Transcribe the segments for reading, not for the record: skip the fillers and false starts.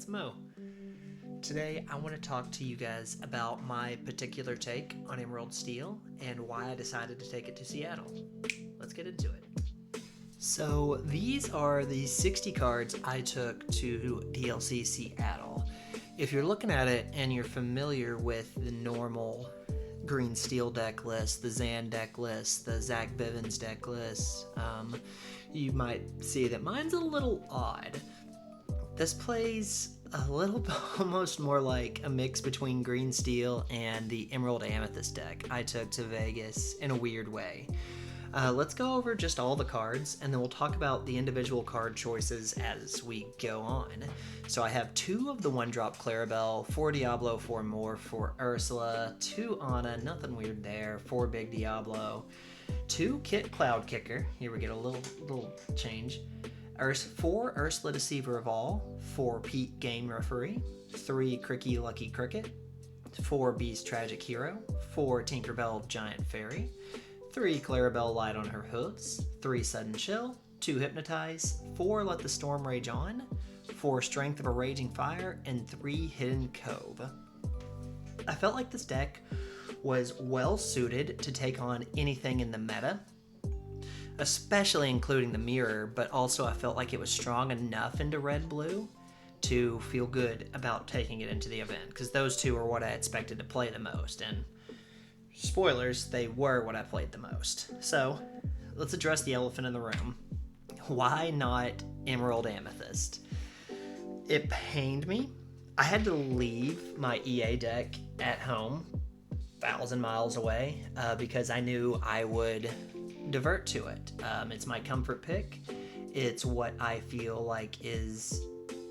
Mo. Today I want to talk to you guys about my particular take on Emerald Steel and why I decided to take it to Seattle. Let's get into it. So these are the 60 cards I took to DLC Seattle. If you're looking at it and you're familiar with the normal Green Steel deck list, the Zan deck list, the Zach Bivens deck list, you might see that mine's a little odd. This plays a little almost more like a mix between Green Steel and the Emerald Amethyst deck I took to Vegas in a weird way. Let's go over just all the cards, and then we'll talk about the individual card choices as we go on. So I have 2 of the 1-drop Clarabelle, 4 Diablo, 4 more, 4 Ursula, 2 Anna, nothing weird there, 4 Big Diablo, 2 Kit Cloud Kicker, here we get a little change, 4 Ursula Deceiver of All, 4 Pete Game Referee, 3 Cricky Lucky Cricket, 4 Beast Tragic Hero, 4 Tinkerbell Giant Fairy, 3 Clarabelle Light on Her Hooves, 3 Sudden Chill, 2 Hypnotize, 4 Let the Storm Rage On, 4 Strength of a Raging Fire, and 3 Hidden Cove. I felt like this deck was well suited to take on anything in the meta, especially including the mirror, but also I felt like it was strong enough into red-blue to feel good about taking it into the event, because those two are what I expected to play the most, and spoilers, they were what I played the most. So, let's address the elephant in the room. Why not Emerald Amethyst? It pained me. I had to leave my EA deck at home, 1,000 miles away, because I knew I would divert to it. It's my comfort pick. It's what I feel like is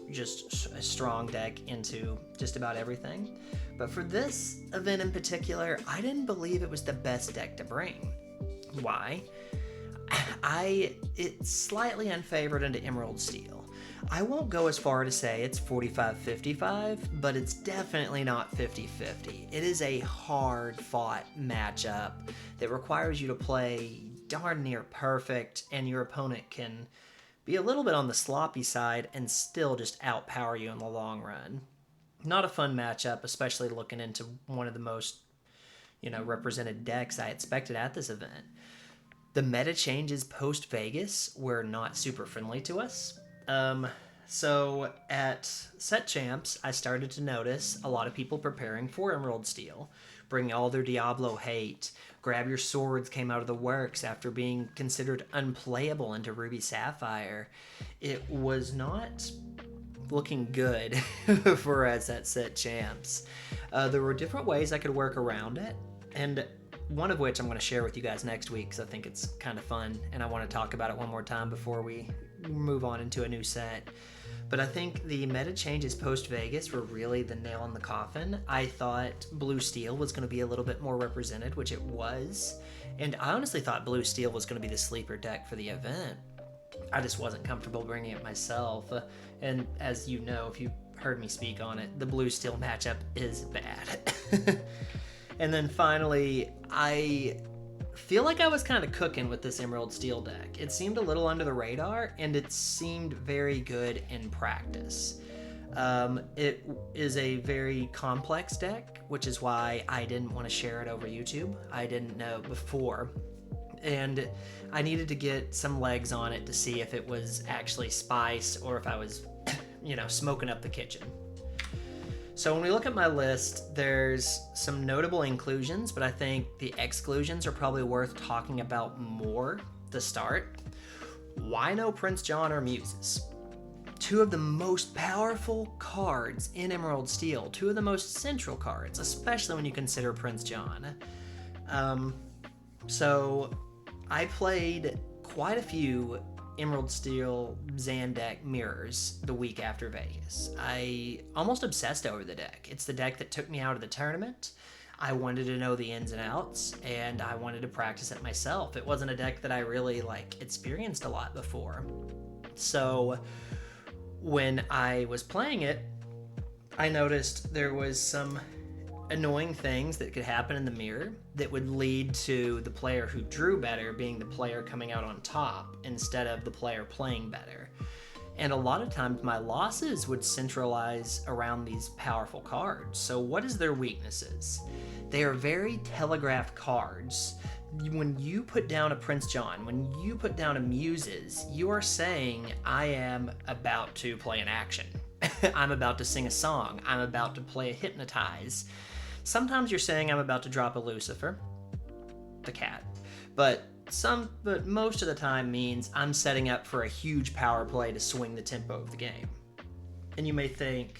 just a strong deck into just about everything. But for this event in particular, I didn't believe it was the best deck to bring. Why? It's slightly unfavored into Emerald Steel. I won't go as far to say it's 45-55, but it's definitely not 50-50. It is a hard-fought matchup that requires you to play darn near perfect, and your opponent can be a little bit on the sloppy side and still just outpower you in the long run. Not a fun matchup, especially looking into one of the most, represented decks I expected at this event. The meta changes post-Vegas were not super friendly to us. So at Set Champs, I started to notice a lot of people preparing for Emerald Steel, bringing all their Diablo hate. Grab Your Swords came out of the works after being considered unplayable into Ruby Sapphire. It was not looking good for us at Set Champs. There were different ways I could work around it, and one of which I'm going to share with you guys next week because I think it's kind of fun, and I want to talk about it one more time before we move on into a new set. But I think the meta changes post-Vegas were really the nail in the coffin. I thought Blue Steel was going to be a little bit more represented, which it was. And I honestly thought Blue Steel was going to be the sleeper deck for the event. I just wasn't comfortable bringing it myself. And as you know, if you heard me speak on it, the Blue Steel matchup is bad. And then finally, I feel like I was kind of cooking with this Emerald Steel deck. It seemed a little under the radar, and it seemed very good in practice. It is a very complex deck, which is why I didn't want to share it over YouTube. I didn't know before. And I needed to get some legs on it to see if it was actually spice or if I was, smoking up the kitchen. So when we look at my list, there's some notable inclusions, but I think the exclusions are probably worth talking about more to start. Why no Prince John or Muses? 2 of the most powerful cards in Emerald Steel, 2 of the most central cards, especially when you consider Prince John. So I played quite a few Emerald Steel Zan deck mirrors the week after Vegas. I almost obsessed over the deck. It's the deck that took me out of the tournament. I wanted to know the ins and outs, and I wanted to practice it myself. It wasn't a deck that I really experienced a lot before. So when I was playing it, I noticed there was some annoying things that could happen in the mirror that would lead to the player who drew better being the player coming out on top instead of the player playing better. And a lot of times my losses would centralize around these powerful cards. So what is their weaknesses? They are very telegraphed cards. When you put down a Prince John, when you put down a Muses, you are saying, I am about to play an action. I'm about to sing a song. I'm about to play a Hypnotize. Sometimes you're saying I'm about to drop a Lucifer, the cat. But most of the time means I'm setting up for a huge power play to swing the tempo of the game. And you may think,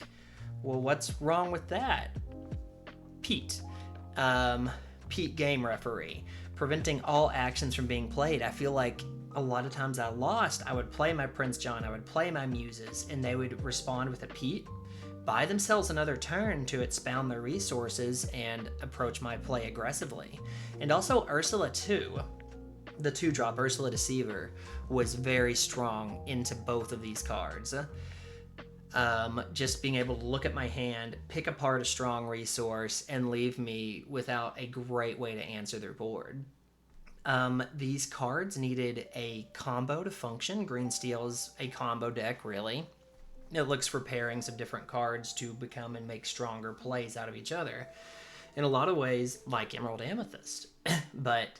well, what's wrong with that? Pete, game referee, preventing all actions from being played. I feel like a lot of times I lost. I would play my Prince John, I would play my Muses, and they would respond with a Pete, buy themselves another turn to expound their resources and approach my play aggressively. And also Ursula 2. The 2-drop Ursula Deceiver was very strong into both of these cards. Just being able to look at my hand, pick apart a strong resource, and leave me without a great way to answer their board. These cards needed a combo to function. Green Steel is a combo deck, really. It looks for pairings of different cards to become and make stronger plays out of each other. In a lot of ways, like Emerald Amethyst. But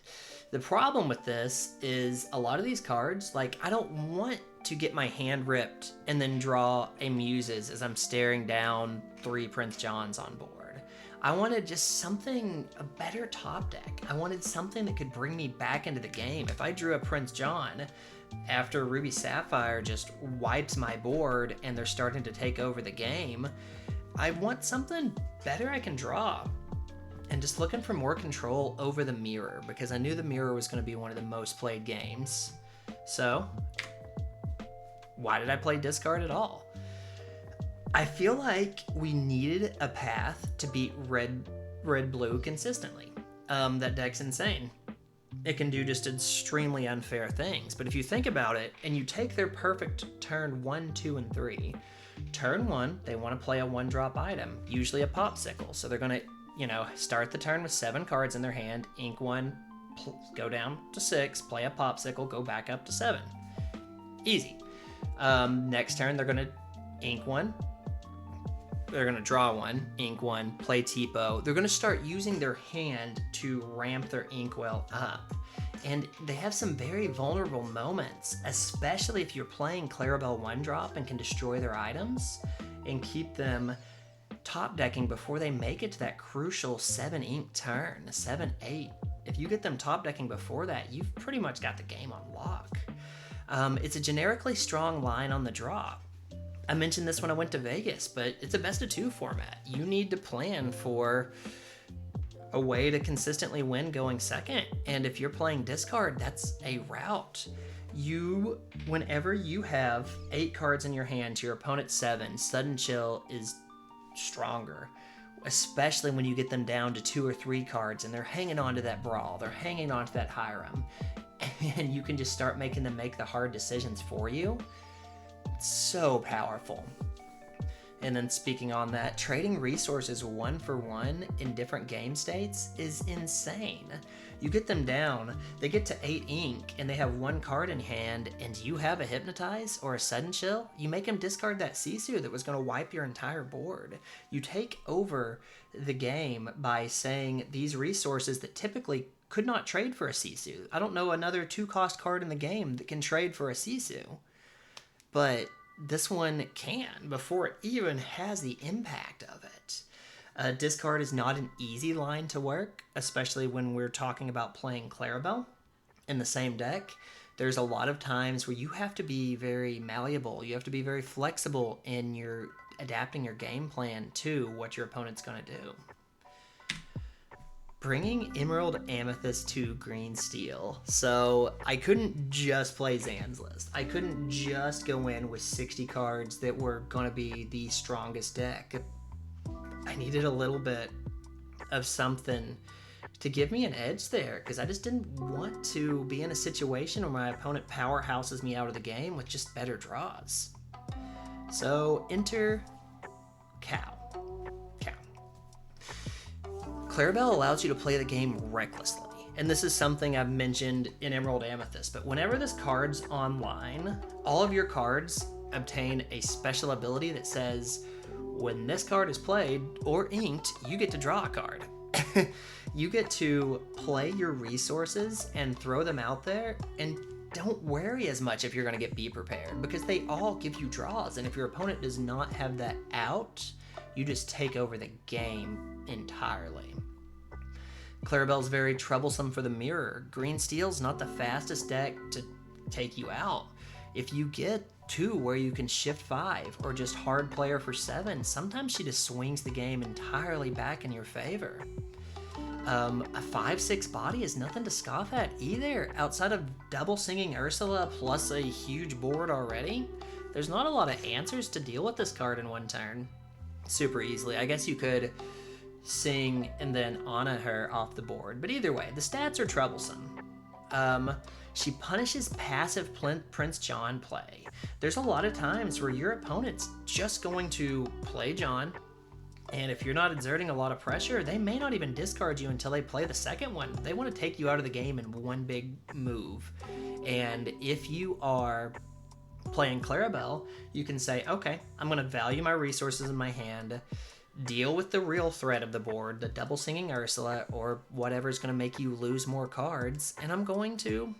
the problem with this is a lot of these cards, like, I don't want to get my hand ripped and then draw a Muses as I'm staring down 3 Prince Johns on board. I wanted just something, a better top deck. I wanted something that could bring me back into the game. If I drew a Prince John after Ruby Sapphire just wipes my board and they're starting to take over the game, I want something better I can draw. And just looking for more control over the mirror, because I knew the mirror was going to be one of the most played games. So, why did I play discard at all? I feel like we needed a path to beat red-blue consistently. That deck's insane. It can do just extremely unfair things. But if you think about it, and you take their perfect turn 1, 2, and 3, turn 1, they want to play a 1-drop item, usually a Popsicle. So they're going to start the turn with 7 cards in their hand, ink 1, go down to 6, play a Popsicle, go back up to 7. Easy. Next turn, they're going to ink 1. They're going to draw 1, ink 1, play Tipo. They're going to start using their hand to ramp their inkwell up. And they have some very vulnerable moments, especially if you're playing Clarabelle 1-drop and can destroy their items and keep them top decking before they make it to that crucial 7 ink turn, 7-8. If you get them top decking before that, you've pretty much got the game on lock. It's a generically strong line on the drop. I mentioned this when I went to Vegas, but it's a best of 2 format. You need to plan for a way to consistently win going second. And if you're playing discard, that's a route. Whenever you have 8 cards in your hand to your opponent's 7, Sudden Chill is stronger, especially when you get them down to 2 or 3 cards and they're hanging on to that Brawl, they're hanging on to that Hiram, and you can just start making them make the hard decisions for you. It's so powerful. And then speaking on that, trading resources 1 for 1 in different game states is insane. You get them down, they get to 8 ink, and they have 1 card in hand, and you have a Hypnotize or a Sudden Chill, you make them discard that Sisu that was going to wipe your entire board. You take over the game by saying these resources that typically could not trade for a Sisu. I don't know another 2-cost card in the game that can trade for a Sisu. But this one can before it even has the impact of it. Discard is not an easy line to work, especially when we're talking about playing Clarabelle in the same deck. There's a lot of times where you have to be very malleable. You have to be very flexible in your adapting your game plan to what your opponent's going to do. Bringing Emerald Amethyst to Green Steel. So I couldn't just play Zan's list. I couldn't just go in with 60 cards that were going to be the strongest deck. I needed a little bit of something to give me an edge there, because I just didn't want to be in a situation where my opponent powerhouses me out of the game with just better draws. So enter Cow. Clarabelle allows you to play the game recklessly, and this is something I've mentioned in Emerald Amethyst, but whenever this card's online, all of your cards obtain a special ability that says, when this card is played or inked, you get to draw a card. You get to play your resources and throw them out there, and don't worry as much if you're going to get Be Prepared, because they all give you draws, and if your opponent does not have that out, you just take over the game entirely. Clarabelle's very troublesome for the mirror. Green Steel's not the fastest deck to take you out. If you get 2 where you can shift 5 or just hard player for 7, sometimes she just swings the game entirely back in your favor. A 5/6 body is nothing to scoff at either. Outside of double singing Ursula plus a huge board already, there's not a lot of answers to deal with this card in one turn super easily. I guess you could sing and then Anna her off the board, but either way, the stats are troublesome. She punishes passive Prince John play. There's a lot of times where your opponent's just going to play John, and if you're not exerting a lot of pressure, they may not even discard you until they play the second one. They want to take you out of the game in one big move. And if you are playing Clarabelle, you can say, okay, I'm going to value my resources in my hand, deal with the real threat of the board, the double singing Ursula, or whatever's going to make you lose more cards, and I'm going to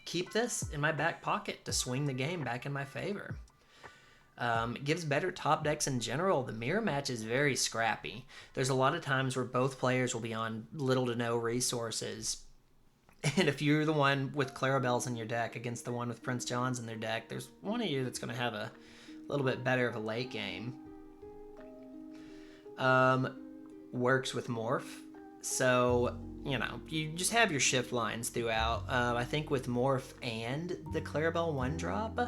keep this in my back pocket to swing the game back in my favor. It gives better top decks in general. The mirror match is very scrappy. There's a lot of times where both players will be on little to no resources. And if you're the one with Clarabelle's in your deck against the one with Prince John's in their deck, there's one of you that's going to have a little bit better of a late game. Works with Morph. So, you know, you just have your shift lines throughout. I think with Morph and the Clarabelle 1-drop,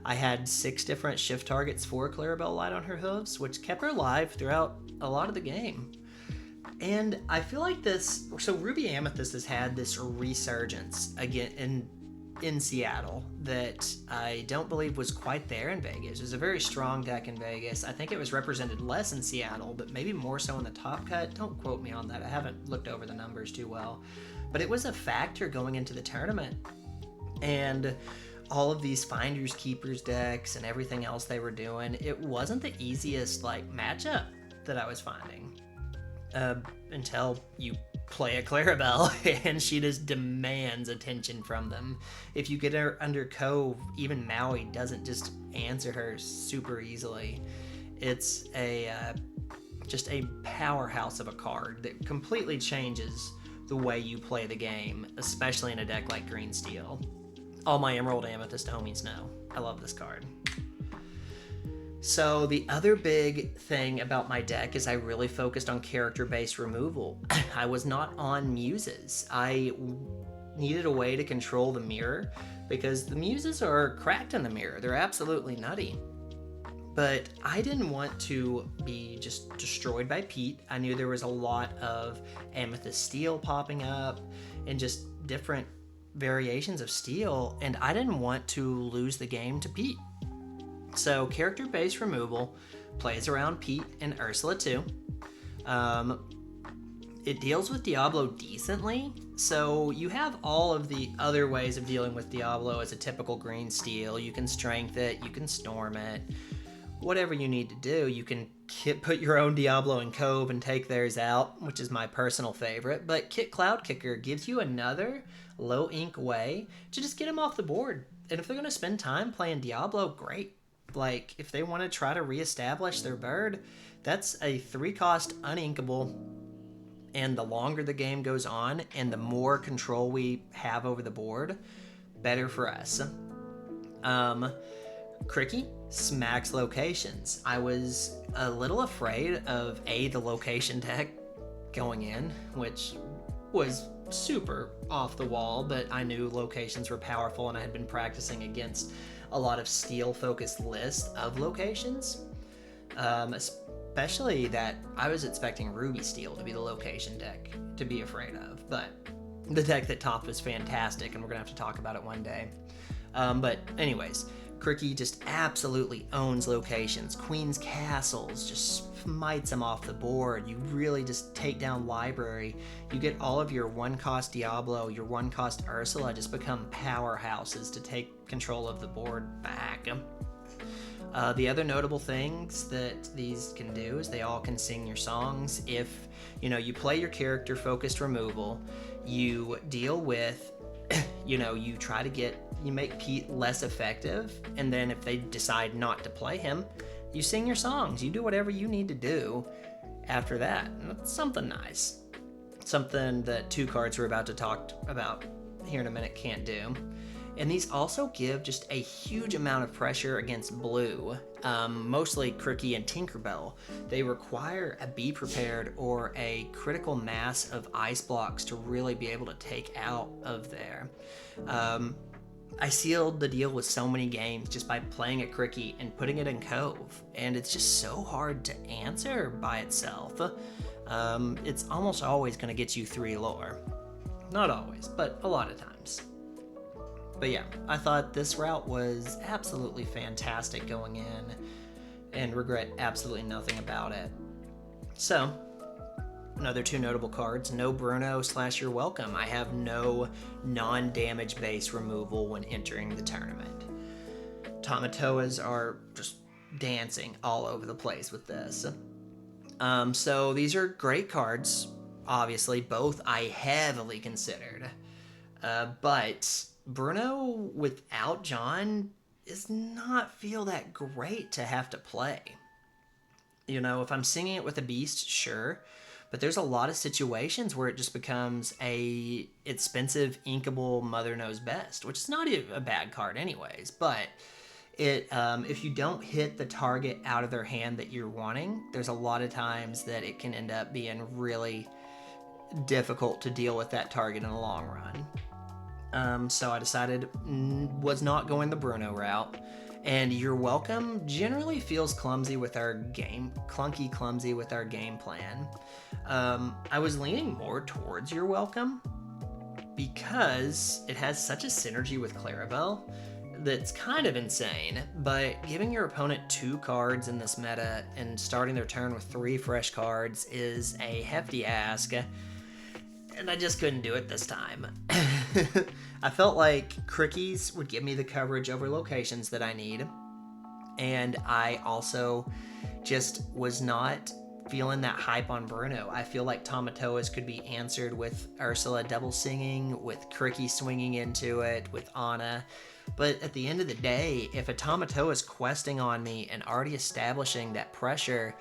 I had 6 different shift targets for Clarabelle Light on her hooves, which kept her alive throughout a lot of the game. And I feel like this, so Ruby Amethyst has had this resurgence again in Seattle that I don't believe was quite there in Vegas. It was a very strong deck in Vegas. I think it was represented less in Seattle, but maybe more so in the top cut. Don't quote me on that. I haven't looked over the numbers too well. But it was a factor going into the tournament. And all of these Finders Keepers decks and everything else they were doing, it wasn't the easiest matchup that I was finding. Until you play a Clarabelle and she just demands attention from them. If you get her under Cove, even Maui doesn't just answer her super easily. It's just a powerhouse of a card that completely changes the way you play the game, especially in a deck like Green Steel. All my Emerald Amethyst homies know I love this card. So the other big thing about my deck is I really focused on character-based removal. I was not on muses. I needed a way to control the mirror because the muses are cracked in the mirror. They're absolutely nutty. But I didn't want to be just destroyed by Pete. I knew there was a lot of Amethyst Steel popping up and just different variations of Steel, and I didn't want to lose the game to Pete. So character-based removal plays around Pete and Ursula too. It deals with Diablo decently, so you have all of the other ways of dealing with Diablo as a typical Green Steel. You can strength it, you can storm it, whatever you need to do. You can put your own Diablo in Cove and take theirs out, which is my personal favorite, but Kit Cloud Kicker gives you another low ink way to just get them off the board. And if they're going to spend time playing Diablo, great. Like, if they want to try to reestablish their bird, that's a 3-cost uninkable, and the longer the game goes on and the more control we have over the board, better for us. Cricky smacks locations. I was a little afraid of the location deck going in, which was super off the wall, but I knew locations were powerful and I had been practicing against a lot of Steel-focused lists of locations, especially that I was expecting Ruby Steel to be the location deck to be afraid of, but the deck that topped was fantastic, and we're going to have to talk about it one day. But anyways, Cricky just absolutely owns locations. Queen's Castles just smites them off the board. You really just take down library. You get all of your 1-cost Diablo, your 1-cost Ursula just become powerhouses to take control of the board back. The other notable things that these can do is they all can sing your songs. If, you play your character focused removal, you deal with, you try to you make Pete less effective, and then if they decide not to play him, you sing your songs. You do whatever you need to do after that. And that's something nice. Something that 2 cards we're about to talk about here in a minute can't do. And these also give just a huge amount of pressure against blue, mostly Cricky and Tinkerbell. They require a Be Prepared or a critical mass of ice blocks to really be able to take out of there. I sealed the deal with so many games just by playing a Cricky and putting it in Cove, and it's just so hard to answer by itself. It's almost always going to get you 3 lore. Not always, but a lot of times. But yeah, I thought this route was absolutely fantastic going in, and regret absolutely nothing about it. So, another 2 notable cards. No Bruno / You're Welcome. I have no non-damage base removal when entering the tournament. Tamatoas are just dancing all over the place with this. So these are great cards. Obviously, both I heavily considered. But Bruno without John does not feel that great to have to play. If I'm singing it with a beast, sure. But there's a lot of situations where it just becomes a expensive, inkable Mother Knows Best, which is not a bad card anyways. But if you don't hit the target out of their hand that you're wanting, there's a lot of times that it can end up being really difficult to deal with that target in the long run. So I decided was not going the Bruno route. And You're Welcome generally feels clumsy with our game plan. I was leaning more towards You're Welcome because it has such a synergy with Clarabelle that's kind of insane, but giving your opponent 2 cards in this meta and starting their turn with 3 fresh cards is a hefty ask, and I just couldn't do it this time. I felt like Crickies would give me the coverage over locations that I need, and I also just was not feeling that hype on Bruno. I feel like Tamatoas could be answered with Ursula double singing, with Cricky swinging into it, with Anna. But at the end of the day, if a Tamatoa is questing on me and already establishing that pressure,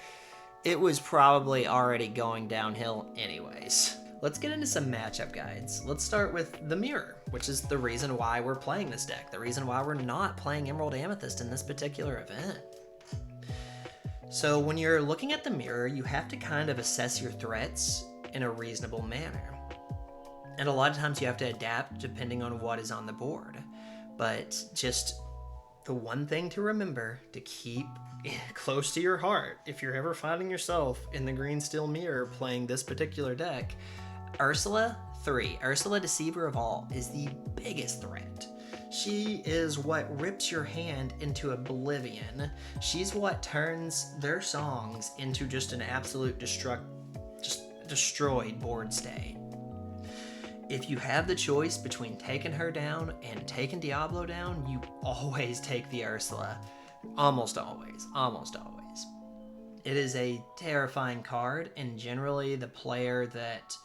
it was probably already going downhill anyways. Let's get into some matchup guides. Let's start with the mirror, which is the reason why we're playing this deck, the reason why we're not playing Emerald Amethyst in this particular event. So when you're looking at the mirror, you have to kind of assess your threats in a reasonable manner. And a lot of times you have to adapt depending on what is on the board. But just the one thing to remember to keep close to your heart, if you're ever finding yourself in the green steel mirror playing this particular deck, Ursula 3, Ursula Deceiver of All, is the biggest threat. She is what rips your hand into oblivion. She's what turns their songs into just an absolute destroyed board state. If you have the choice between taking her down and taking Diablo down, you always take the Ursula. Almost always. It is a terrifying card, and generally the player that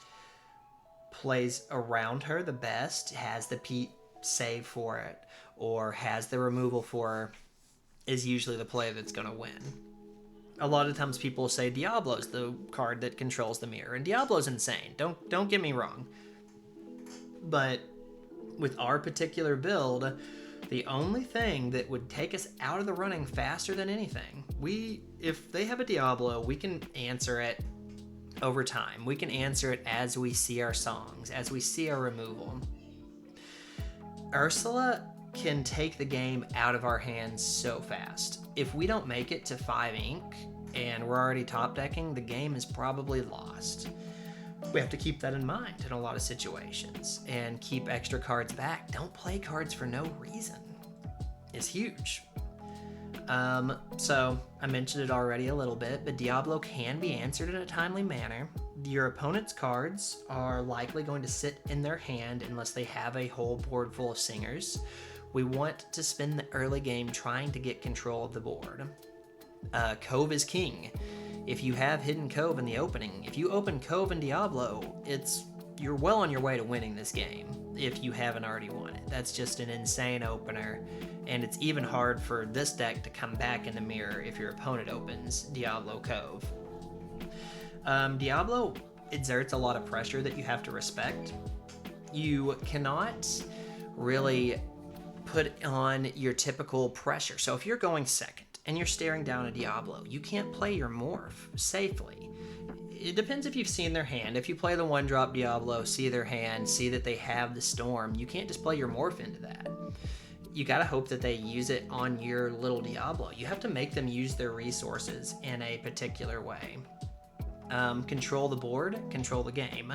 plays around her the best, has the Pete save for it, or has the removal for her, is usually the player that's going to win. A lot of times people say Diablo's the card that controls the mirror, and Diablo's insane. Don't get me wrong. But with our particular build, the only thing that would take us out of the running faster than anything, if they have a Diablo, we can answer it over time. We can answer it as we see our songs, as we see our removal. Ursula can take the game out of our hands so fast. If we don't make it to 5 ink and we're already top decking, the game is probably lost. We have to keep that in mind in a lot of situations and keep extra cards back. Don't play cards for no reason. It's huge. So I mentioned it already a little bit, but Diablo can be answered in a timely manner. Your opponent's cards are likely going to sit in their hand unless they have a whole board full of singers, We want to spend the early game trying to get control of the board. Cove is king. If you have hidden Cove in the opening, if you open Cove in Diablo, you're well on your way to winning this game if you haven't already won it. That's just an insane opener, and it's even hard for this deck to come back in the mirror if your opponent opens Diablo Cove. Diablo exerts a lot of pressure that you have to respect. You cannot really put on your typical pressure. So if you're going second and you're staring down a Diablo, you can't play your morph safely. It depends if you've seen their hand. If you play the 1-drop Diablo, see their hand, see that they have the Storm, you can't just play your morph into that. You gotta hope that they use it on your little Diablo. You have to make them use their resources in a particular way. Control the board, control the game.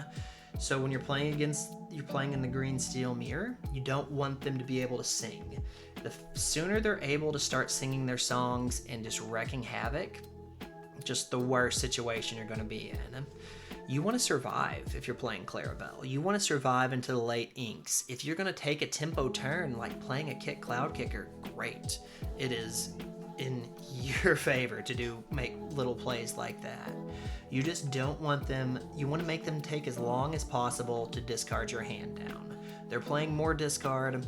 So when you're playing in the green steel mirror, you don't want them to be able to sing. The sooner they're able to start singing their songs and just wrecking havoc, just the worst situation you're going to be in. You want to survive if you're playing Clarabelle. You want to survive into the late inks. If you're going to take a tempo turn like playing a kick cloud kicker, great. It is in your favor to make little plays like that. You just don't want them, you want to make them take as long as possible to discard your hand down. They're playing more discard,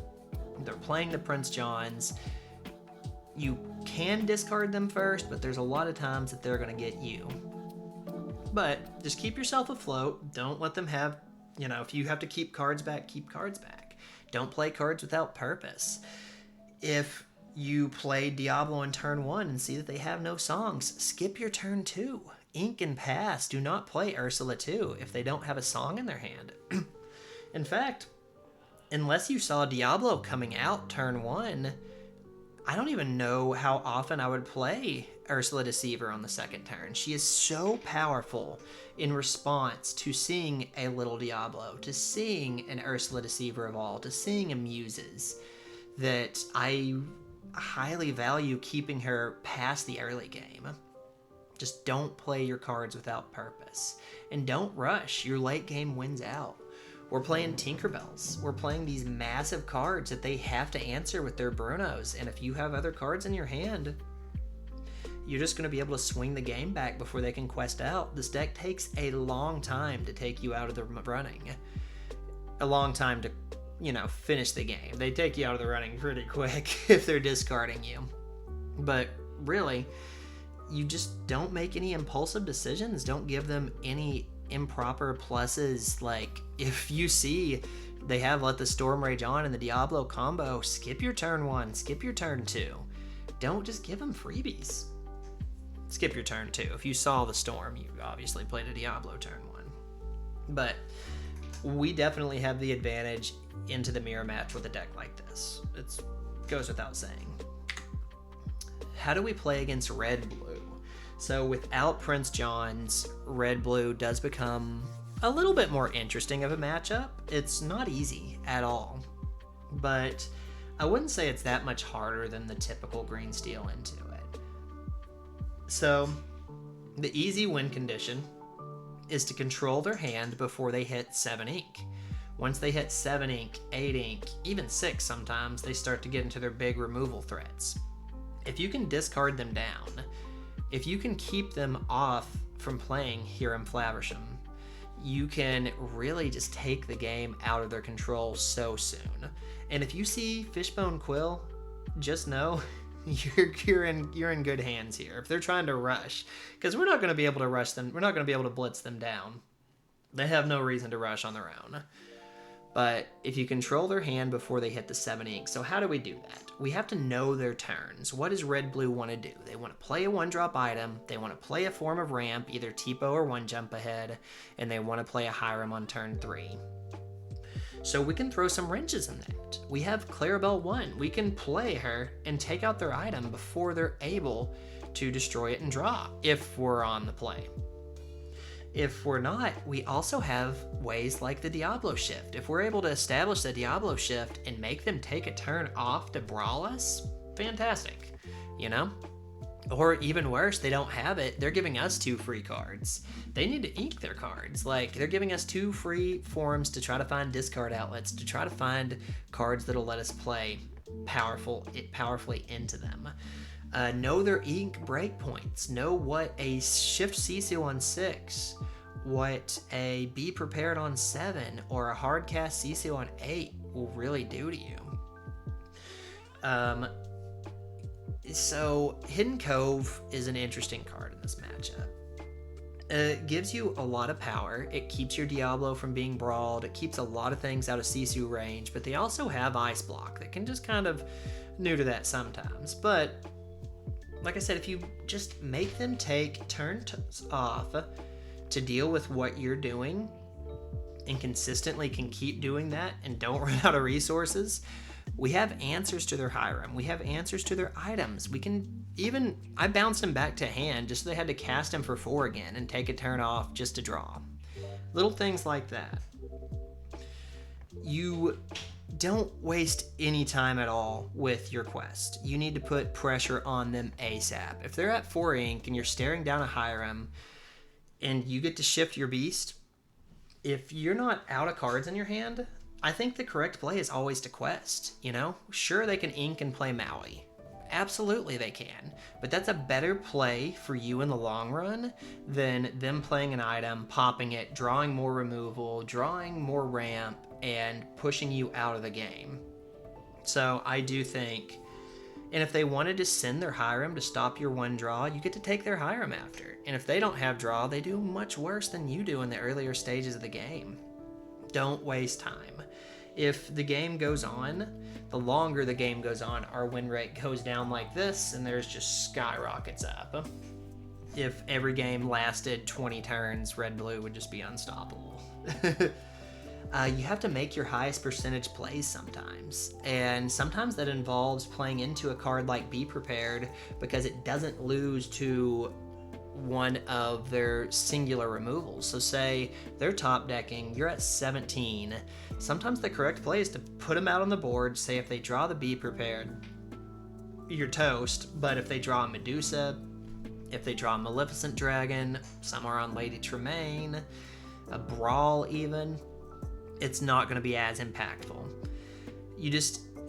they're playing the Prince Johns. You can discard them first, but there's a lot of times that they're going to get you. But just keep yourself afloat. Don't let them have, if you have to keep cards back, keep cards back. Don't play cards without purpose. If you play Diablo in turn 1 and see that they have no songs, skip your turn 2. Ink and pass. Do not play Ursula 2 if they don't have a song in their hand. In fact, unless you saw Diablo coming out turn 1, I don't even know how often I would play Ursula Deceiver on the second turn. She is so powerful in response to seeing a little Diablo, to seeing an Ursula Deceiver Evolve, to seeing a Muses, that I highly value keeping her past the early game. Just don't play your cards without purpose. And don't rush. Your late game wins out. We're playing Tinkerbells. We're playing these massive cards that they have to answer with their Brunos. And if you have other cards in your hand, you're just going to be able to swing the game back before they can quest out. This deck takes a long time to take you out of the running. A long time to, finish the game. They take you out of the running pretty quick if they're discarding you. But really, you just don't make any impulsive decisions. Don't give them any improper pluses. Like, if you see they have Let the Storm Rage On in the Diablo combo, skip your turn 1, skip your turn 2. Don't just give them freebies. Skip your turn 2. If you saw the Storm, you obviously played a Diablo turn 1. But we definitely have the advantage into the mirror match with a deck like this. It goes without saying. How do we play against red-blue? So without Prince John's, red-blue does become a little bit more interesting of a matchup. It's not easy at all, but I wouldn't say it's that much harder than the typical green-steel into it. So the easy win condition is to control their hand before they hit 7 ink. Once they hit 7 ink, 8 ink, even 6 sometimes, they start to get into their big removal threats. If you can discard them down, if you can keep them off from playing Hiram Flaversham, you can really just take the game out of their control so soon. And if you see Fishbone Quill, just know you're in good hands here. If they're trying to rush, because we're not going to be able to rush them, we're not going to be able to blitz them down. They have no reason to rush on their own. But if you control their hand before they hit the 7 ink, so how do we do that? We have to know their turns. What does red-blue want to do? They want to play a 1-drop item, they want to play a form of ramp, either Tipo or 1 jump ahead, and they want to play a Hiram on turn 3. So we can throw some wrenches in that. We have Clarabelle 1. We can play her and take out their item before they're able to destroy it and draw, if we're on the play. If we're not, we also have ways like the Diablo Shift. If we're able to establish the Diablo Shift and make them take a turn off to brawl us, fantastic, Or even worse, they don't have it. They're giving us 2 free cards. They need to ink their cards. Like, they're giving us 2 free forms to try to find discard outlets, to try to find cards that'll let us play powerfully into them. Know their ink breakpoints. Know what a shift Sisu on 6, what a be prepared on 7, or a hard cast Sisu on 8 will really do to you. So Hidden Cove is an interesting card in this matchup. It gives you a lot of power. It keeps your Diablo from being brawled. It keeps a lot of things out of Sisu range, but they also have Ice Block that can just kind of neuter that sometimes. But like I said, if you just make them take turns off to deal with what you're doing and consistently can keep doing that and don't run out of resources, we have answers to their Hiram. We have answers to their items. We can even, I bounced him back to hand just so they had to cast him for 4 again and take a turn off just to draw. Little things like that. You don't waste any time at all with your quest. You need to put pressure on them ASAP. If they're at 4 ink and you're staring down a Hiram and you get to shift your beast, if you're not out of cards in your hand, I think the correct play is always to quest, you know? Sure, they can ink and play Maui. Absolutely they can, but that's a better play for you in the long run than them playing an item, popping it, drawing more removal, drawing more ramp, and pushing you out of the game. So I do think, and if they wanted to send their Hiram to stop your 1 draw, you get to take their Hiram after. And if they don't have draw, they do much worse than you do in the earlier stages of the game. Don't waste time. If the game goes on, the longer the game goes on, our win rate goes down like this, and there's just skyrockets up. If every game lasted 20 turns, Red-Blue would just be unstoppable. You have to make your highest percentage plays sometimes, and sometimes that involves playing into a card like Be Prepared because it doesn't lose to one of their singular removals. So say they're top decking, you're at 17. Sometimes the correct play is to put them out on the board. Say if they draw the Be Prepared, you're toast. But if they draw a Medusa, if they draw a Maleficent Dragon, some are on Lady Tremaine, a Brawl even, it's not going to be as impactful.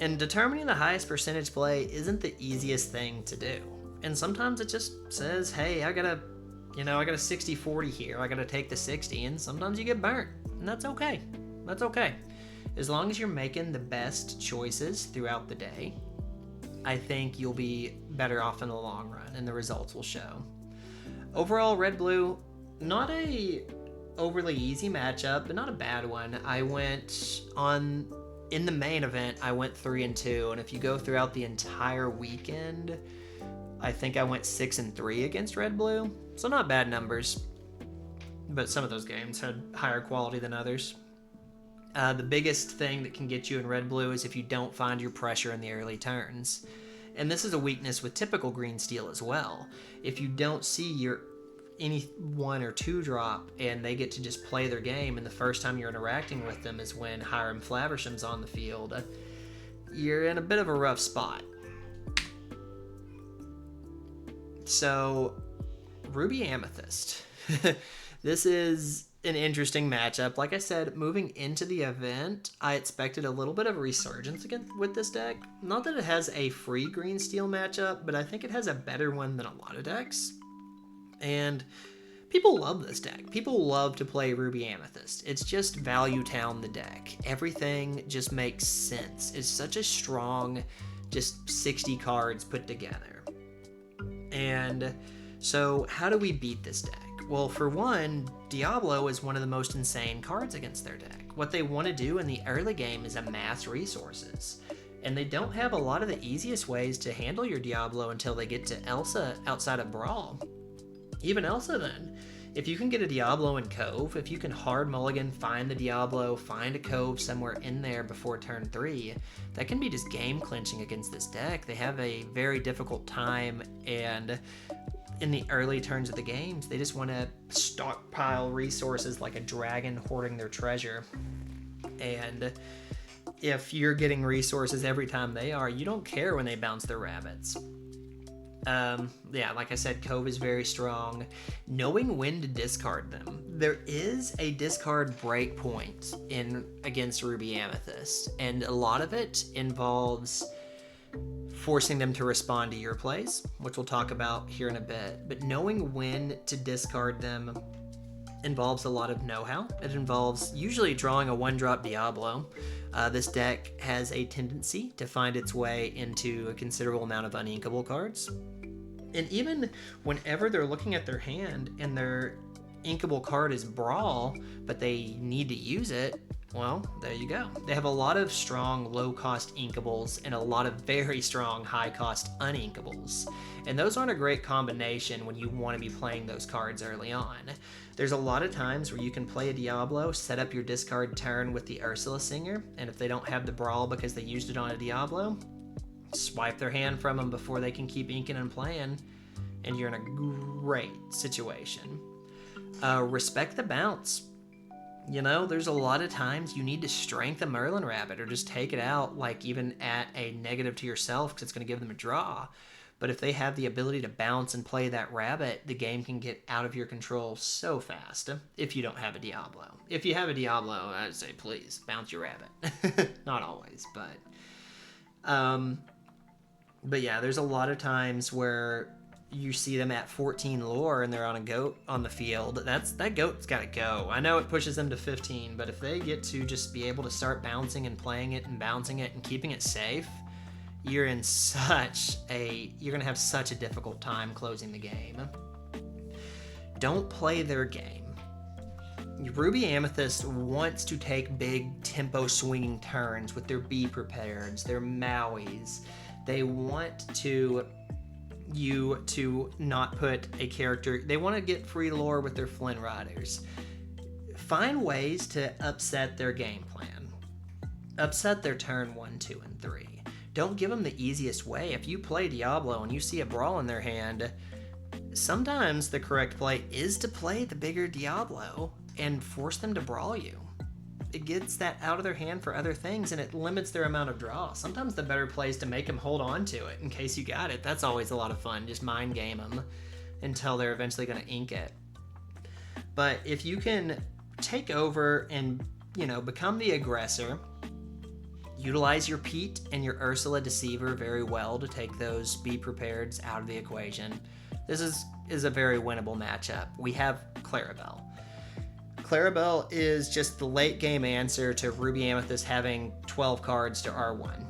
And determining the highest percentage play isn't the easiest thing to do. And sometimes it just says, hey, I got a 60-40 here. I got to take the 60, and sometimes you get burnt, and that's okay. That's okay. As long as you're making the best choices throughout the day, I think you'll be better off in the long run, and the results will show. Overall, Red-Blue, not a overly easy matchup, but not a bad one. In the main event, I went 3-2, and if you go throughout the entire weekend, I think I went 6-3 against Red-Blue, so not bad numbers, but some of those games had higher quality than others. The biggest thing that can get you in Red-Blue is if you don't find your pressure in the early turns, and this is a weakness with typical green steel as well. If you don't see any 1 or 2 drop and they get to just play their game, and the first time you're interacting with them is when Hiram Flaversham's on the field, you're in a bit of a rough spot. So, Ruby Amethyst. This is an interesting matchup. Like I said, moving into the event, I expected a little bit of a resurgence with this deck. Not that it has a free green steel matchup, but I think it has a better one than a lot of decks. And people love this deck. People love to play Ruby Amethyst. It's just value town the deck. Everything just makes sense. It's such a strong, just 60 cards put together. And so how do we beat this deck? Well, for one, Diablo is one of the most insane cards against their deck. What they want to do in the early game is amass resources. And they don't have a lot of the easiest ways to handle your Diablo until they get to Elsa outside of Brawl. Even Elsa then. If you can get a Diablo in Cove, if you can hard mulligan, find the Diablo, find a Cove somewhere in there before turn 3, that can be just game clinching against this deck. They have a very difficult time, and in the early turns of the games, they just want to stockpile resources like a dragon hoarding their treasure. And if you're getting resources every time they are, you don't care when they bounce their rabbits. Yeah, like I said, Cove is very strong. Knowing when to discard them. There is a discard breakpoint against Ruby Amethyst, and a lot of it involves forcing them to respond to your plays, which we'll talk about here in a bit. But knowing when to discard them involves a lot of know-how. It involves usually drawing a one-drop Diablo. This deck has a tendency to find its way into a considerable amount of uninkable cards. And even whenever they're looking at their hand and their inkable card is Brawl, but they need to use it, well, there you go. They have a lot of strong low-cost inkables and a lot of very strong high-cost uninkables. And those aren't a great combination when you want to be playing those cards early on. There's a lot of times where you can play a Diablo, set up your discard turn with the Ursula Singer, and if they don't have the Brawl because they used it on a Diablo, swipe their hand from them before they can keep inking and playing, and you're in a great situation. Respect the bounce. You know, there's a lot of times you need to strength a Merlin Rabbit or just take it out, like even at a negative to yourself because it's going to give them a draw. But if they have the ability to bounce and play that rabbit, the game can get out of your control so fast if you don't have a Diablo. If you have a Diablo, I'd say please bounce your rabbit. Not always, but yeah, there's a lot of times where you see them at 14 lore and they're on a goat on the field. That goat's got to go. I know it pushes them to 15, but if they get to just be able to start bouncing and playing it and bouncing it and keeping it safe, you're going to have such a difficult time closing the game. Don't play their game. Ruby Amethyst wants to take big tempo swinging turns with their Be Prepareds, their Mauis. They want you to not put a character. They want to get free lore with their Flynn Riders. Find ways to upset their game plan. Upset their turn 1, 2, and 3. Don't give them the easiest way. If you play Diablo and you see a Brawl in their hand, sometimes the correct play is to play the bigger Diablo and force them to Brawl you. It gets that out of their hand for other things and it limits their amount of draw. Sometimes the better play is to make them hold on to it in case you got it. That's always a lot of fun. Just mind game them until they're eventually going to ink it. But if you can take over and, become the aggressor, utilize your Pete and your Ursula Deceiver very well to take those Be Prepareds out of the equation. This is a very winnable matchup. We have Clarabelle. Clarabelle is just the late game answer to Ruby Amethyst having 12 cards to R1.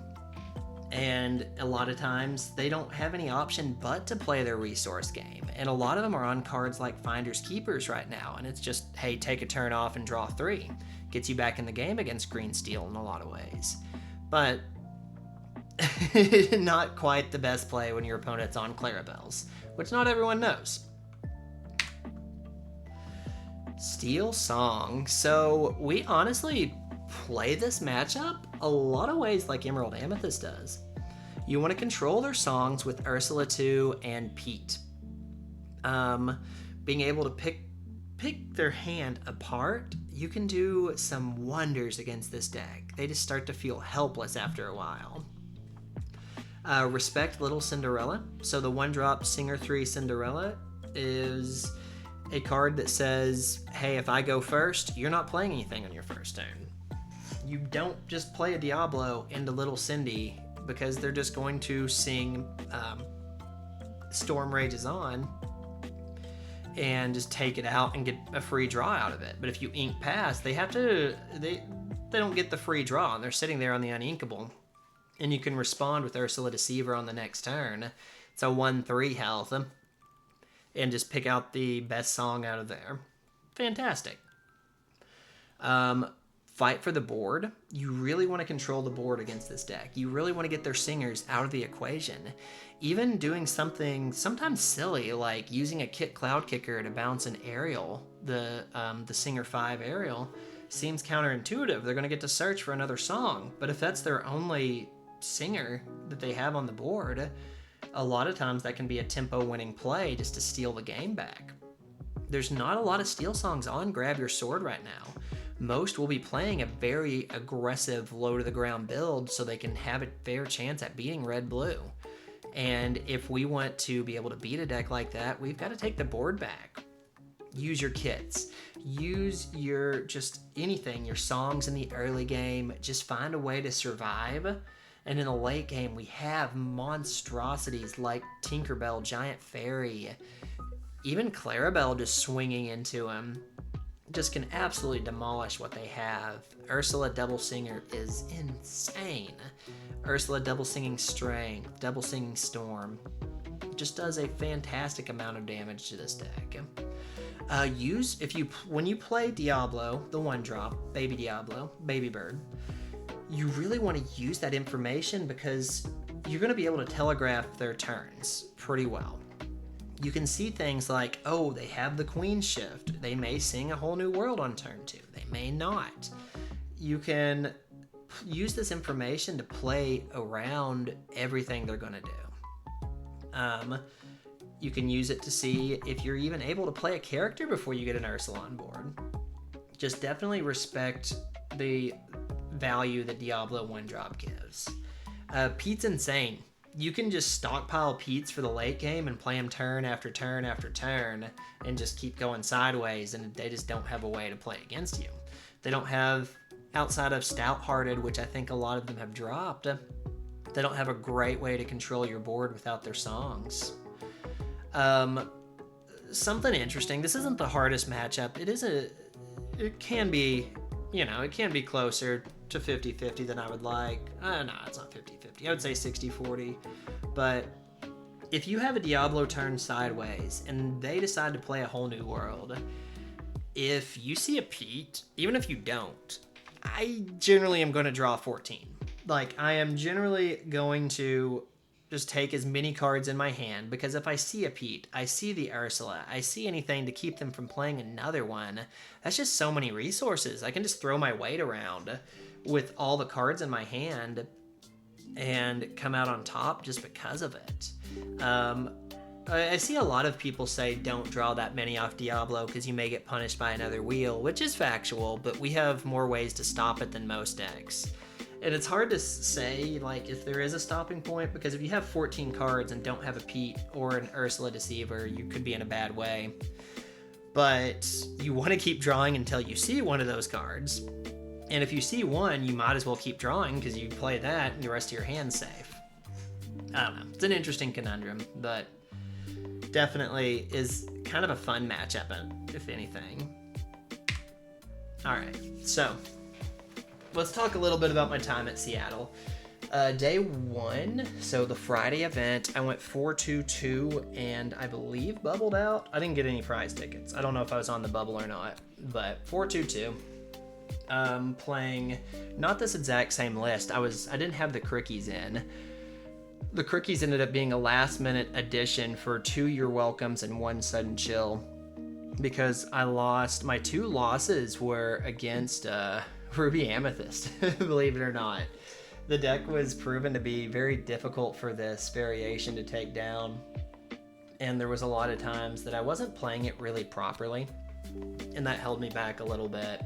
And a lot of times they don't have any option but to play their resource game. And a lot of them are on cards like Finders Keepers right now. And it's just, hey, take a turn off and draw 3. Gets you back in the game against Green Steel in a lot of ways. But not quite the best play when your opponent's on Clarabelles, which not everyone knows. Steel Song. So we honestly play this matchup a lot of ways like Emerald Amethyst does. You want to control their songs with Ursula 2 and Pete. Being able to pick their hand apart, you can do some wonders against this deck. They just start to feel helpless after a while. Respect Little Cinderella. So the 1-drop Singer 3 Cinderella is a card that says, hey, if I go first, you're not playing anything on your first turn. You don't just play a Diablo into Little Cindy because they're just going to sing Storm Rages On and just take it out and get a free draw out of it. But if you ink past, they don't get the free draw and they're sitting there on the uninkable. And you can respond with Ursula Deceiver on the next turn. It's a 1-3 health. And just pick out the best song out of there. Fantastic. Fight for the board. You really want to control the board against this deck. You really want to get their singers out of the equation. Even doing something sometimes silly like using a Cloud Kicker to bounce an aerial, the Singer 5 aerial, seems counterintuitive. They're going to get to search for another song. But if that's their only singer that they have on the board, a lot of times that can be a tempo winning play just to steal the game back. There's not a lot of Steel Songs on Grab Your Sword right now. Most will be playing a very aggressive low to the ground build so they can have a fair chance at beating red-blue. And if we want to be able to beat a deck like that, we've got to take the board back. Use your kits. Use your just anything, your songs in the early game. Just find a way to survive And in the late game, we have monstrosities like Tinkerbell, Giant Fairy, even Clarabelle just swinging into him. Just can absolutely demolish what they have. Ursula Double Singer is insane. Ursula Double Singing Strength, Double Singing Storm. Just does a fantastic amount of damage to this deck. When you play Diablo, the 1-drop, Baby Diablo, Baby Bird, you really want to use that information because you're going to be able to telegraph their turns pretty well. You can see things like, oh, they have the Queen Shift. They may sing a whole new world on turn 2. They may not. You can use this information to play around everything they're going to do. You can use it to see if you're even able to play a character before you get an Ursula on board. Just definitely respect the value that Diablo 1-drop gives. Pete's insane. You can just stockpile Pete's for the late game and play them turn after turn after turn and just keep going sideways, and they just don't have a way to play against you. They don't have, outside of Stout-Hearted, which I think a lot of them have dropped, they don't have a great way to control your board without their songs. Something interesting, this isn't the hardest matchup. It can be, it can be closer to 50-50 than I would like. No, it's not 50-50. I would say 60-40. But if you have a Diablo turn sideways and they decide to play a whole new world, if you see a Pete, even if you don't, I generally am going to draw 14. Like, I am generally going to just take as many cards in my hand, because if I see a Pete, I see the Ursula, I see anything to keep them from playing another one, that's just so many resources. I can just throw my weight around with all the cards in my hand and come out on top just because of it. I see a lot of people say don't draw that many off Diablo because you may get punished by another wheel, which is factual, but we have more ways to stop it than most decks. And it's hard to say, like, if there is a stopping point, because if you have 14 cards and don't have a Pete or an Ursula Deceiver, you could be in a bad way. But you want to keep drawing until you see one of those cards. And if you see one, you might as well keep drawing because you play that and the rest of your hand's safe. I don't know. It's an interesting conundrum, but definitely is kind of a fun matchup, if anything. All right, so let's talk a little bit about my time at Seattle. Day 1, so the Friday event, I went 4-2-2 and I believe bubbled out. I didn't get any prize tickets. I don't know if I was on the bubble or not, but 4-2-2. Playing not this exact same list. I didn't have the Crickies in. The Crickies ended up being a last minute addition for 2 You're Welcomes and 1 Sudden Chill, because I lost, my 2 losses were against Ruby Amethyst, believe it or not. The deck was proven to be very difficult for this variation to take down, and there was a lot of times that I wasn't playing it really properly, and that held me back a little bit.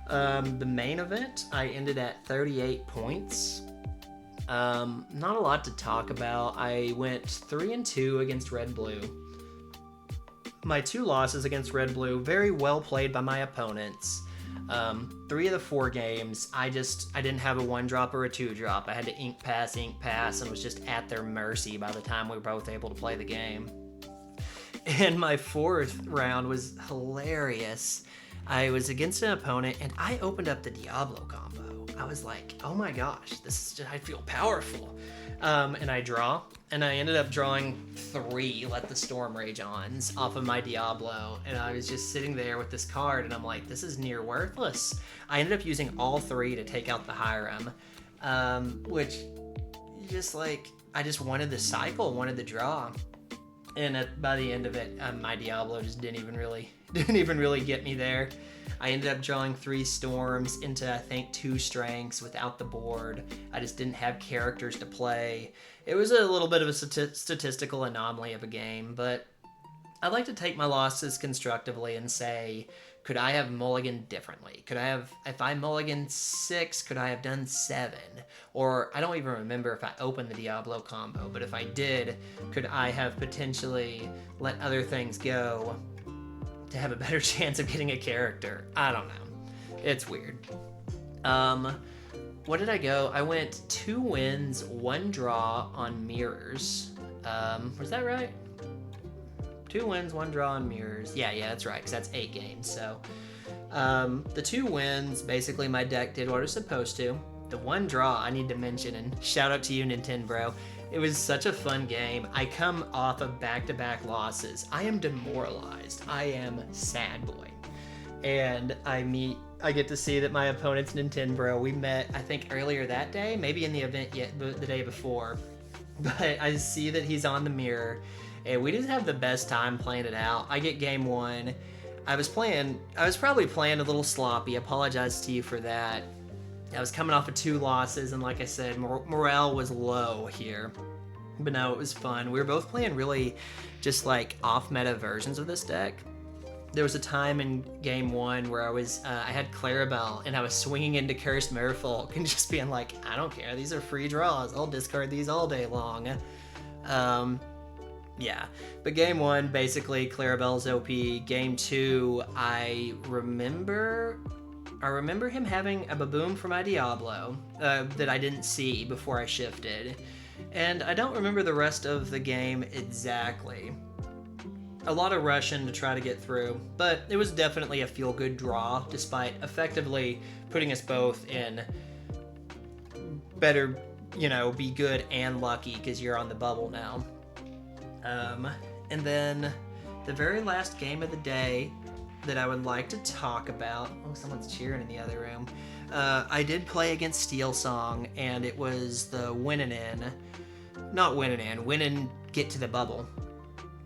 The main event, I ended at 38 points. Not a lot to talk about. I went 3-2 against Red Blue. My 2 losses against Red Blue, very well played by my opponents. 3 of the 4 games, I didn't have a 1-drop or a 2-drop. I had to ink pass, and was just at their mercy by the time we were both able to play the game. And my 4th round was hilarious. I was against an opponent, and I opened up the Diablo combo. I was like, oh my gosh, I feel powerful. And I draw, and I ended up drawing 3 Let the Storm Rage Ons off of my Diablo, and I was just sitting there with this card, and I'm like, this is near worthless. I ended up using all 3 to take out the Hiram, which just like, I just wanted the cycle, wanted the draw. And by the end of it, my Diablo just didn't even really get me there. I ended up drawing 3 storms into, I think, 2 strengths without the board. I just didn't have characters to play. It was a little bit of a statistical anomaly of a game, but I like to take my losses constructively and say, could I have mulliganed differently? If I mulliganed 6, could I have done 7? Or I don't even remember if I opened the Diablo combo, but if I did, could I have potentially let other things go to have a better chance of getting a character? I don't know. It's weird. What did I go? I went 2 wins, 1 draw on mirrors. Was that right? 2 wins, 1 draw on mirrors. Yeah, that's right, because that's 8 games. So the 2 wins, basically my deck did what it was supposed to. The 1 draw I need to mention, and shout out to you, Nintendo. It was such a fun game. I come off of back-to-back losses. I am demoralized. I am sad boy. And I get to see that my opponent's Nintendo. We met, I think, earlier that day, maybe in the event the day before. But I see that he's on the mirror, and we just have the best time playing it out. I get game 1. I was probably playing a little sloppy. I apologize to you for that. I was coming off of 2 losses, and like I said, morale was low here. But no, it was fun. We were both playing really just like off-meta versions of this deck. There was a time in game 1 where I had Clarabelle, and I was swinging into Cursed Merfolk and just being like, I don't care, these are free draws. I'll discard these all day long. Yeah, but game 1, basically, Clarabelle's OP. Game 2, I remember him having a Baboom for my Diablo that I didn't see before I shifted. And I don't remember the rest of the game exactly. A lot of rushing to try to get through, but it was definitely a feel-good draw, despite effectively putting us both in better, be good and lucky, because you're on the bubble now. And then the very last game of the day that I would like to talk about... Oh, someone's cheering in the other room. I did play against Steel Song, and it was the win and get to the bubble.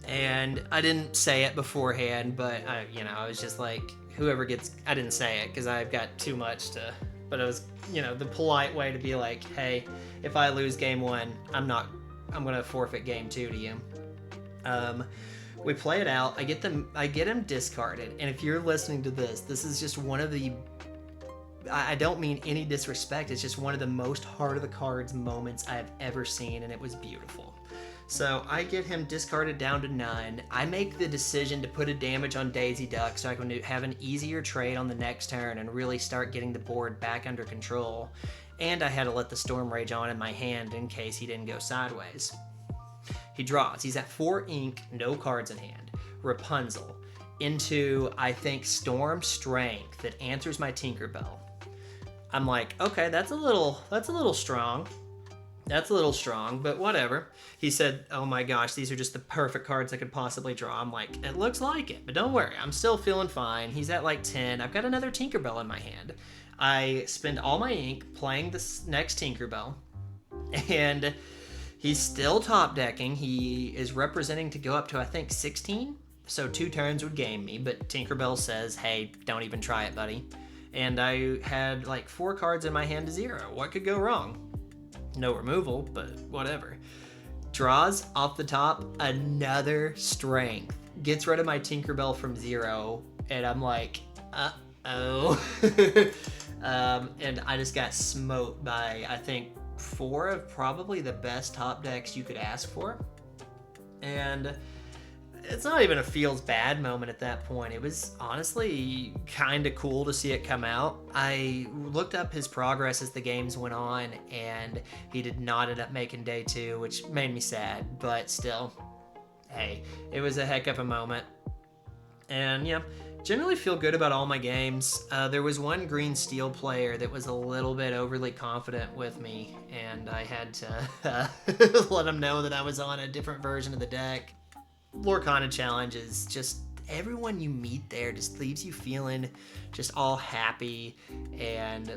And I didn't say it beforehand, but I was just like, whoever gets... I didn't say it because I've got too much to... But it was, the polite way to be like, hey, if I lose game 1, I'm going to forfeit game 2 to you. We play it out. I get him discarded. And if you're listening to this is just one of the... I don't mean any disrespect. It's just one of the most heart of the cards moments I've ever seen, and it was beautiful. So I get him discarded down to 9. I make the decision to put a damage on Daisy Duck so I can have an easier trade on the next turn and really start getting the board back under control. And I had to let the Storm Rage on in my hand in case he didn't go sideways. He draws. He's at 4 ink, no cards in hand. Rapunzel. Into, I think, Storm Strength that answers my Tinkerbell. I'm like, okay, that's a little strong. That's a little strong, but whatever. He said, oh my gosh, these are just the perfect cards I could possibly draw. I'm like, it looks like it, but don't worry. I'm still feeling fine. He's at like 10. I've got another Tinkerbell in my hand. I spend all my ink playing this next Tinkerbell, and he's still top decking. He is representing to go up to, I think, 16. So 2 turns would game me, but Tinkerbell says, hey, don't even try it, buddy. And I had like 4 cards in my hand to 0. What could go wrong? No removal, but whatever. Draws off the top, another Strength. Gets rid of my Tinkerbell from 0, and I'm like, uh-oh. And I just got smote by, I think, 4 of probably the best top decks you could ask for. And it's not even a feels bad moment at that point. It was honestly kind of cool to see it come out. I looked up his progress as the games went on, and he did not end up making day 2, which made me sad, but still, hey, it was a heck of a moment. And yeah, generally feel good about all my games. There was one green steel player that was a little bit overly confident with me, and I had to let him know that I was on a different version of the deck. Lorcana Challenge is just, everyone you meet there just leaves you feeling just all happy, and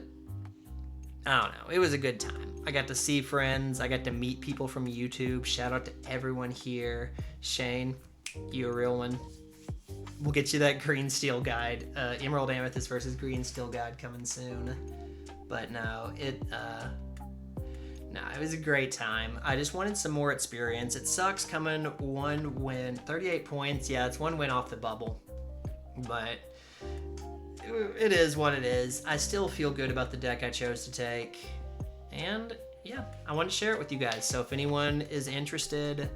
I don't know, it was a good time. I got to see friends, I got to meet people from YouTube. Shout out to everyone here. Shane, you a real one. We'll get you that green steel guide, Emerald Amethyst versus green steel guide coming soon. But no, it was a great time. I just wanted some more experience. It sucks coming 1 win, 38 points. Yeah, it's 1 win off the bubble, but it is what it is. I still feel good about the deck I chose to take, and yeah, I want to share it with you guys. So if anyone is interested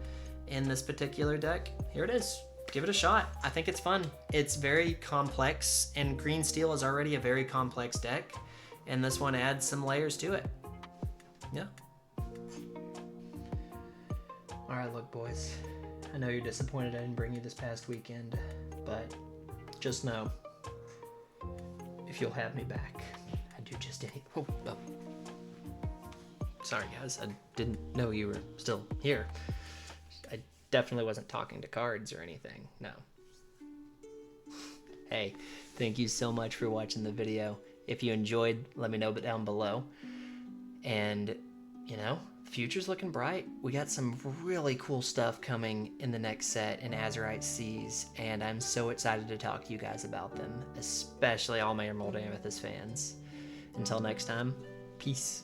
in this particular deck, here it is. Give it a shot. I think it's fun. It's very complex, and green steel is already a very complex deck. and this one adds some layers to it. Yeah. All right, look, boys. I know you're disappointed I didn't bring you this past weekend, but just know, if you'll have me back, I'd do just any... Oh. Sorry, guys. I didn't know you were still here. I definitely wasn't talking to cards or anything. No. Hey, thank you so much for watching the video. If you enjoyed, let me know down below. And, you know, future's looking bright. We got some really cool stuff coming in the next set in Azurite Seas, and I'm so excited to talk to you guys about them, especially all my Emerald Amethyst fans. Until next time, peace.